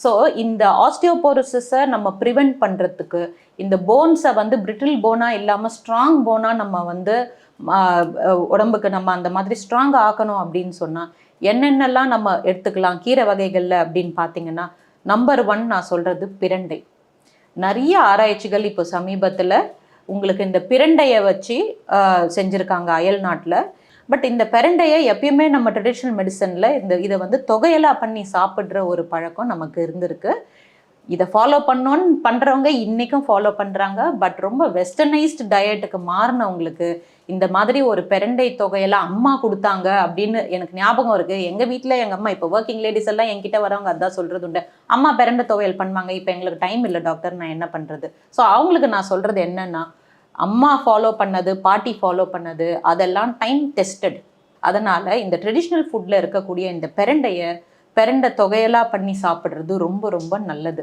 So இந்த ஆஸ்டியோபோரோசிஸை நம்ம prevent பண்ணுறதுக்கு இந்த போன்ஸை வந்து பிரிட்டில் போனாக இல்லாமல் ஸ்ட்ராங் போனாக நம்ம வந்து உடம்புக்கு நம்ம அந்த மாதிரி ஸ்ட்ராங் ஆக்கணும் அப்படின்னு சொன்னால் என்னென்னலாம் நம்ம எடுத்துக்கலாம் கீரை வகைகளில் அப்படின்னு பார்த்தீங்கன்னா, நம்பர் 1 நான் சொல்கிறது பிரண்டை. நிறைய ஆராய்ச்சிகள் இப்போ சமீபத்தில் உங்களுக்கு இந்த பிரண்டையை வச்சு செஞ்சுருக்காங்க அயல் நாட்டில். பட் இந்த பிரண்டையை எப்பயுமே நம்ம ட்ரெடிஷ்னல் மெடிசனில் இதை வந்து தொகையெல்லாம் பண்ணி சாப்பிட்ற ஒரு பழக்கம் நமக்கு இருந்திருக்கு. இதை ஃபாலோ பண்ணுறவங்க இன்றைக்கும் ஃபாலோ பண்ணுறாங்க. பட் ரொம்ப வெஸ்டர்னைஸ்டு டயட்டுக்கு மாறினவங்களுக்கு இந்த மாதிரி ஒரு பிரண்டை தொகையெல்லாம் அம்மா கொடுத்தாங்க அப்படின்னு எனக்கு ஞாபகம் இருக்குது. எங்கள் வீட்டில் எங்கள் அம்மா இப்போ ஒர்க்கிங் லேடிஸ் எல்லாம் என்கிட்ட வரவங்க அதான் சொல்கிறது உண்டு. அம்மா பிரண்டை துவையல் பண்ணுவாங்க, இப்போ எங்களுக்கு டைம் இல்லை டாக்டர், நான் என்ன பண்ணுறது? ஸோ அவங்களுக்கு நான் சொல்கிறது என்னென்னா, அம்மா ஃபாலோ பண்ணது, பாட்டி ஃபாலோ பண்ணது அதெல்லாம் டைம் டெஸ்டட். அதனால் இந்த ட்ரெடிஷ்னல் ஃபுட்டில் இருக்கக்கூடிய இந்த பிரண்டை தொகையெல்லாம் பண்ணி சாப்பிட்றது ரொம்ப ரொம்ப நல்லது.